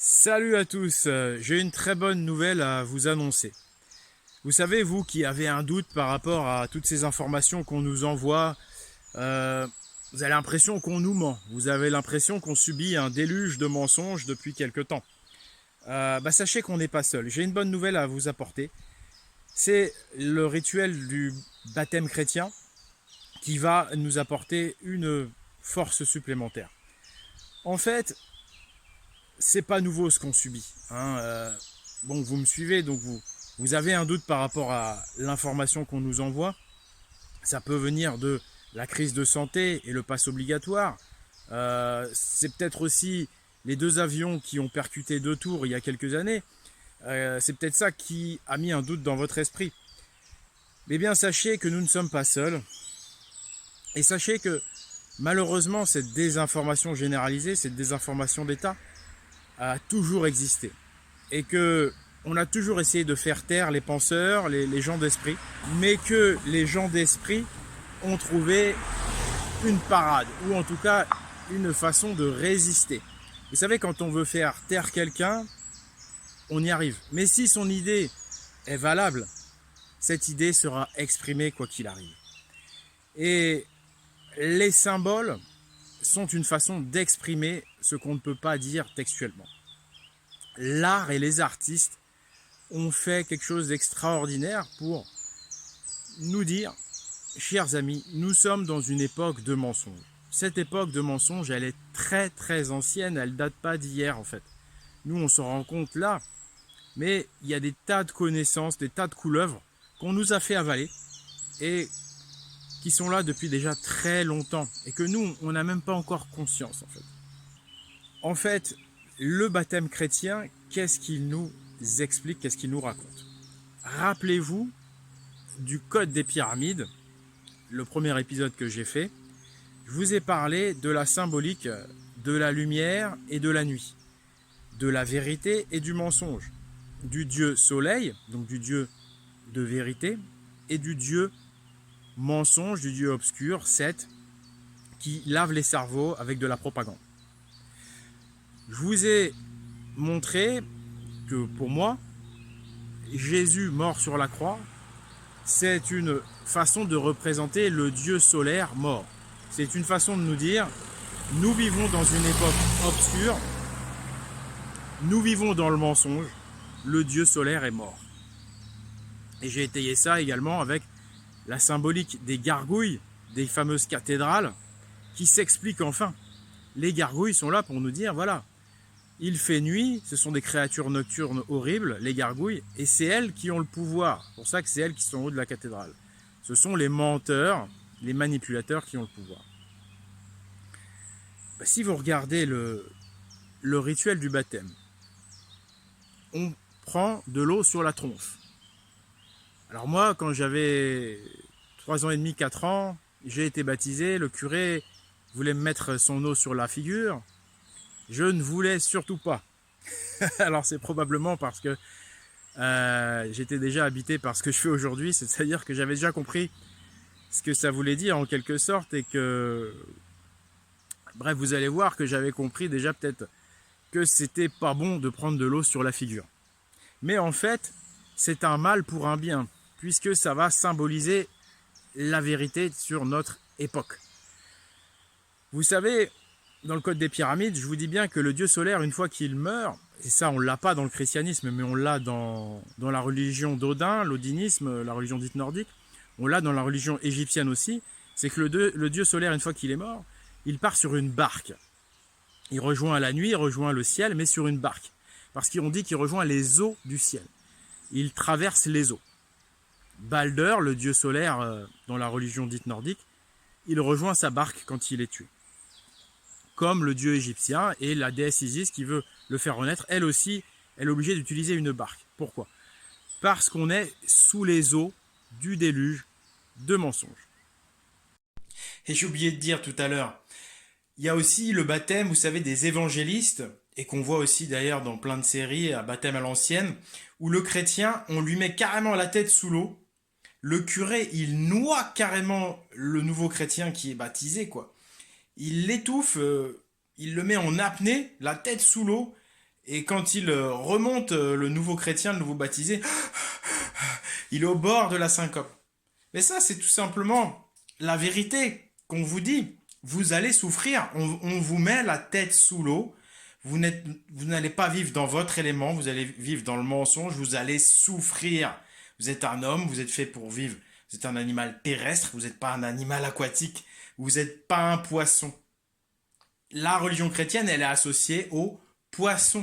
Salut à tous, j'ai une très bonne nouvelle à vous annoncer. Vous savez, vous qui avez un doute par rapport à toutes ces informations qu'on nous envoie, euh, vous avez l'impression qu'on nous ment, vous avez l'impression qu'on subit un déluge de mensonges depuis quelque temps. Sachez qu'on n'est pas seul. J'ai une bonne nouvelle à vous apporter. C'est le rituel du baptême chrétien qui va nous apporter une force supplémentaire. En fait, c'est pas nouveau ce qu'on subit. Bon, vous me suivez, donc vous avez un doute par rapport à l'information qu'on nous envoie. Ça peut venir de la crise de santé et le pass obligatoire. C'est peut-être aussi les deux avions qui ont percuté deux tours il y a quelques années. C'est peut-être ça qui a mis un doute dans votre esprit. Mais bien, sachez que nous ne sommes pas seuls. Et sachez que malheureusement, cette désinformation généralisée, cette désinformation d'État, a toujours existé. Et que on a toujours essayé de faire taire les penseurs, les gens d'esprit, mais que les gens d'esprit ont trouvé une parade, ou en tout cas une façon de résister. Vous savez, quand on veut faire taire quelqu'un, on y arrive. Mais si son idée est valable, cette idée sera exprimée quoi qu'il arrive. Et les symboles sont une façon d'exprimer ce qu'on ne peut pas dire textuellement. L'art et les artistes ont fait quelque chose d'extraordinaire pour nous dire, chers amis, nous sommes dans une époque de mensonges. Cette époque de mensonges, elle est très très ancienne, elle ne date pas d'hier en fait. Nous, on s'en rend compte là, mais il y a des tas de connaissances, des tas de couleuvres qu'on nous a fait avaler et qui sont là depuis déjà très longtemps et que nous, on n'a même pas encore conscience en fait. En fait, le baptême chrétien, qu'est-ce qu'il nous explique, qu'est-ce qu'il nous raconte? Rappelez-vous du Code des pyramides, le premier épisode que j'ai fait. Je vous ai parlé de la symbolique de la lumière et de la nuit, de la vérité et du mensonge, du dieu soleil, donc du dieu de vérité, et du dieu mensonge, du dieu obscur, Seth, qui lave les cerveaux avec de la propagande. Je vous ai montré que pour moi, Jésus mort sur la croix, c'est une façon de représenter le Dieu solaire mort. C'est une façon de nous dire, nous vivons dans une époque obscure, nous vivons dans le mensonge, le Dieu solaire est mort. Et j'ai étayé ça également avec la symbolique des gargouilles, des fameuses cathédrales, qui s'expliquent enfin. Les gargouilles sont là pour nous dire, voilà, il fait nuit, ce sont des créatures nocturnes horribles, les gargouilles, et c'est elles qui ont le pouvoir. C'est pour ça que c'est elles qui sont en haut de la cathédrale. Ce sont les menteurs, les manipulateurs qui ont le pouvoir. Si vous regardez le rituel du baptême, on prend de l'eau sur la tronche. Alors moi, quand j'avais 3 ans et demi, 4 ans, j'ai été baptisé, le curé voulait me mettre son eau sur la figure. Je ne voulais surtout pas. Alors c'est probablement parce que j'étais déjà habité par ce que je fais aujourd'hui, c'est-à-dire que j'avais déjà compris ce que ça voulait dire en quelque sorte et que... Bref, vous allez voir que j'avais compris déjà peut-être que c'était pas bon de prendre de l'eau sur la figure. Mais en fait, c'est un mal pour un bien, puisque ça va symboliser la vérité sur notre époque. Vous savez, dans le Code des pyramides, je vous dis bien que le dieu solaire, une fois qu'il meurt, et ça on ne l'a pas dans le christianisme, mais on l'a dans la religion d'Odin, l'odinisme, la religion dite nordique, on l'a dans la religion égyptienne aussi, c'est que le dieu solaire, une fois qu'il est mort, il part sur une barque. Il rejoint la nuit, il rejoint le ciel, mais sur une barque. Parce qu'on dit qu'il rejoint les eaux du ciel. Il traverse les eaux. Balder, le dieu solaire dans la religion dite nordique, il rejoint sa barque quand il est tué. Comme le dieu égyptien et la déesse Isis qui veut le faire renaître, elle aussi, elle est obligée d'utiliser une barque. Pourquoi? Parce qu'on est sous les eaux du déluge de mensonges. Et j'ai oublié de dire tout à l'heure, il y a aussi le baptême, vous savez, des évangélistes, et qu'on voit aussi d'ailleurs dans plein de séries, à baptême à l'ancienne, où le chrétien, on lui met carrément la tête sous l'eau, le curé, il noie carrément le nouveau chrétien qui est baptisé, quoi. Il l'étouffe, il le met en apnée, la tête sous l'eau, Et quand il remonte, le nouveau chrétien, le nouveau baptisé, il est au bord de la syncope. Mais ça, c'est tout simplement la vérité qu'on vous dit. Vous allez souffrir, on vous met la tête sous l'eau. Vous n'allez pas vivre dans votre élément, vous allez vivre dans le mensonge, vous allez souffrir. Vous êtes un homme, vous êtes fait pour vivre. Vous êtes un animal terrestre, vous n'êtes pas un animal aquatique, vous n'êtes pas un poisson. La religion chrétienne, elle est associée au poisson.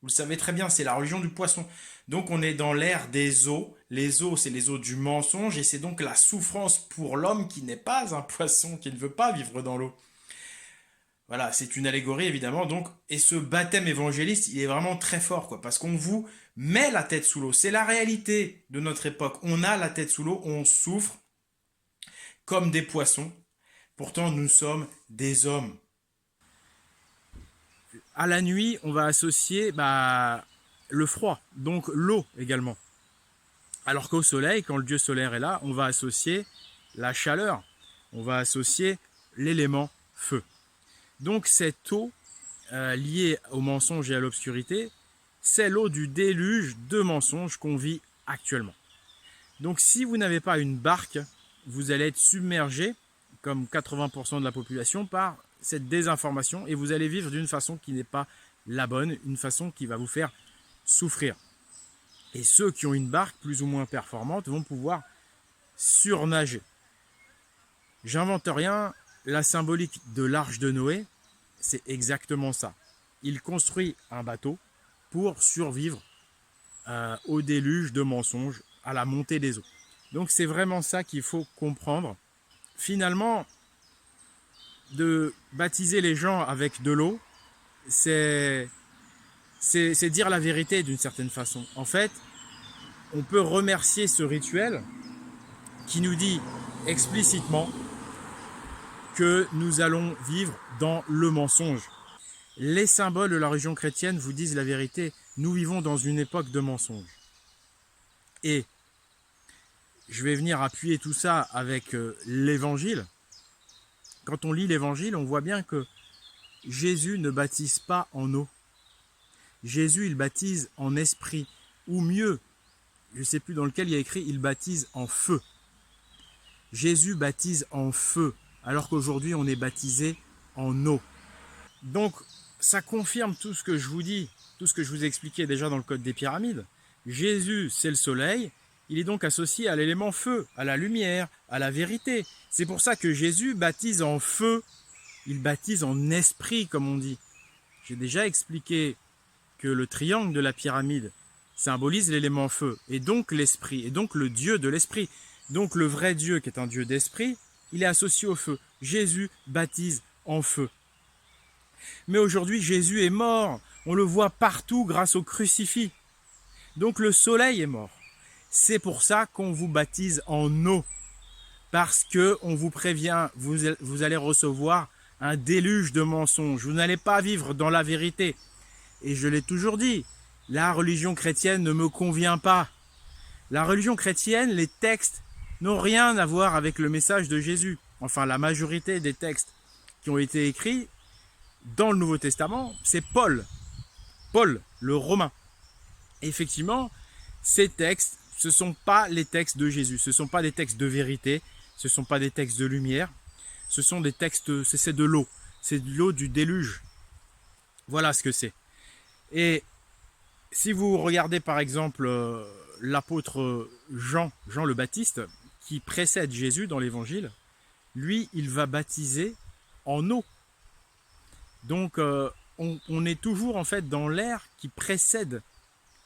Vous le savez très bien, c'est la religion du poisson. Donc on est dans l'ère des eaux. Les eaux, c'est les eaux du mensonge et c'est donc la souffrance pour l'homme qui n'est pas un poisson, qui ne veut pas vivre dans l'eau. Voilà, c'est une allégorie évidemment. Donc, et ce baptême évangéliste, il est vraiment très fort, quoi, parce qu'on vous met la tête sous l'eau. C'est la réalité de notre époque. On a la tête sous l'eau, on souffre comme des poissons. Pourtant, nous sommes des hommes. À la nuit, on va associer le froid, donc l'eau également. Alors qu'au soleil, quand le dieu solaire est là, on va associer la chaleur, on va associer l'élément feu. Donc cette eau liée au mensonge et à l'obscurité, c'est l'eau du déluge de mensonges qu'on vit actuellement. Donc si vous n'avez pas une barque, vous allez être submergé, comme 80% de la population, par cette désinformation et vous allez vivre d'une façon qui n'est pas la bonne, une façon qui va vous faire souffrir. Et ceux qui ont une barque plus ou moins performante vont pouvoir surnager. J'invente rien, la symbolique de l'arche de Noé, c'est exactement ça. Il construit un bateau pour survivre au déluge de mensonges, à la montée des eaux. Donc c'est vraiment ça qu'il faut comprendre. Finalement, de baptiser les gens avec de l'eau, c'est dire la vérité d'une certaine façon. En fait, on peut remercier ce rituel qui nous dit explicitement que nous allons vivre dans le mensonge. Les symboles de la religion chrétienne vous disent la vérité. Nous vivons dans une époque de mensonges. Et je vais venir appuyer tout ça avec l'évangile. Quand on lit l'évangile, on voit bien que Jésus ne baptise pas en eau. Jésus, il baptise en esprit. Ou mieux, je ne sais plus dans lequel il y a écrit, il baptise en feu. Jésus baptise en feu, alors qu'aujourd'hui on est baptisé en eau. Donc ça confirme tout ce que je vous dis, tout ce que je vous ai expliqué déjà dans le code des pyramides. Jésus, c'est le soleil, il est donc associé à l'élément feu, à la lumière, à la vérité. C'est pour ça que Jésus baptise en feu, il baptise en esprit, comme on dit. J'ai déjà expliqué que le triangle de la pyramide symbolise l'élément feu, et donc l'esprit, et donc le Dieu de l'esprit. Donc le vrai Dieu, qui est un Dieu d'esprit, il est associé au feu. Jésus baptise en feu. Mais aujourd'hui, Jésus est mort. On le voit partout grâce au crucifix. Donc le soleil est mort. C'est pour ça qu'on vous baptise en eau. Parce qu'on vous prévient, vous allez recevoir un déluge de mensonges. Vous n'allez pas vivre dans la vérité. Et je l'ai toujours dit, la religion chrétienne ne me convient pas. La religion chrétienne, les textes n'ont rien à voir avec le message de Jésus. Enfin, la majorité des textes qui ont été écrits dans le Nouveau Testament, c'est Paul, le Romain. Et effectivement, ces textes, ce ne sont pas les textes de Jésus, ce ne sont pas des textes de vérité, ce ne sont pas des textes de lumière, ce sont des textes, c'est de l'eau, c'est de l'eau du déluge. Voilà ce que c'est. Et si vous regardez par exemple l'apôtre Jean le Baptiste, qui précède Jésus dans l'évangile, lui, il va baptiser en eau. Donc on est toujours en fait dans l'ère qui précède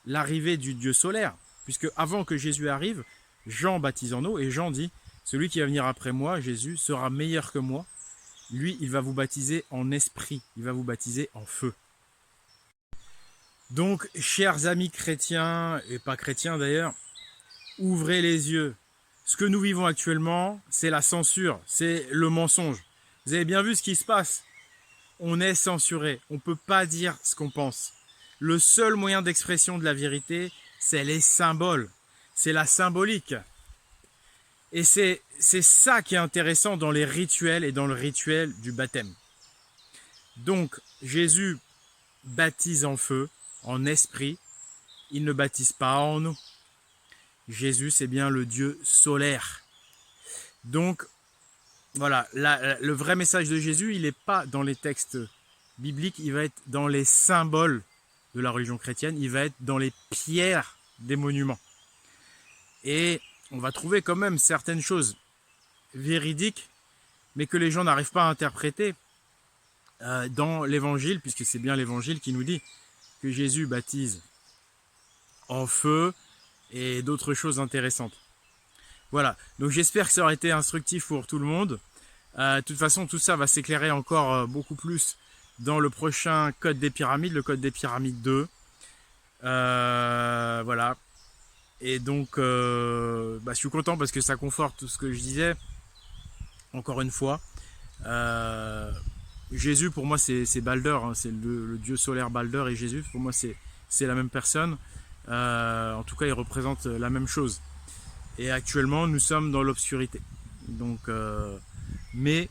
l'arrivée du Dieu solaire, puisque avant que Jésus arrive, Jean baptise en eau et Jean dit, celui qui va venir après moi, Jésus, sera meilleur que moi. Lui, il va vous baptiser en esprit, il va vous baptiser en feu. Donc, chers amis chrétiens, et pas chrétiens d'ailleurs, ouvrez les yeux. Ce que nous vivons actuellement, c'est la censure, c'est le mensonge. Vous avez bien vu ce qui se passe. On est censuré, on ne peut pas dire ce qu'on pense. Le seul moyen d'expression de la vérité, c'est les symboles, c'est la symbolique. Et c'est ça qui est intéressant dans les rituels et dans le rituel du baptême. Donc, Jésus baptise en feu, en esprit. Il ne baptise pas en eau. Jésus, c'est bien le Dieu solaire. Donc, voilà, le vrai message de Jésus, il n'est pas dans les textes bibliques, il va être dans les symboles de la religion chrétienne, il va être dans les pierres des monuments. Et on va trouver quand même certaines choses véridiques, mais que les gens n'arrivent pas à interpréter dans l'évangile, puisque c'est bien l'évangile qui nous dit que Jésus baptise en feu et d'autres choses intéressantes. Voilà, donc j'espère que ça aura été instructif pour tout le monde. De toute façon, tout ça va s'éclairer encore beaucoup plus dans le prochain Code des Pyramides, le Code des Pyramides 2. Voilà. Et donc, je suis content parce que ça conforte tout ce que je disais. Encore une fois, Jésus pour moi c'est Balder, hein, c'est le dieu solaire Balder, et Jésus pour moi c'est la même personne. En tout cas, il représente la même chose. Et actuellement, nous sommes dans l'obscurité. Donc, mais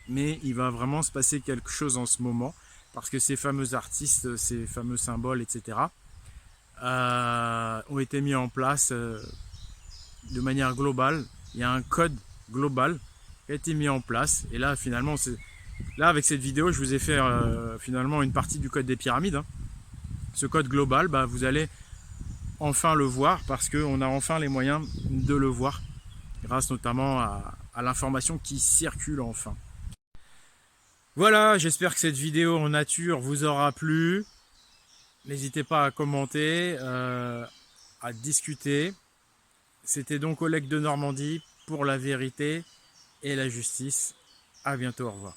il va vraiment se passer quelque chose en ce moment, parce que ces fameux artistes, ces fameux symboles, etc., ont été mis en place de manière globale. Il y a un code global qui a été mis en place. Et là, finalement, là, avec cette vidéo, je vous ai fait finalement une partie du code des pyramides. Hein. Ce code global, vous allez enfin le voir, parce qu'on a enfin les moyens de le voir, grâce notamment à l'information qui circule enfin. Voilà, j'espère que cette vidéo en nature vous aura plu. N'hésitez pas à commenter, à discuter. C'était donc Oleg de Normandie pour la vérité et la justice. À bientôt, au revoir.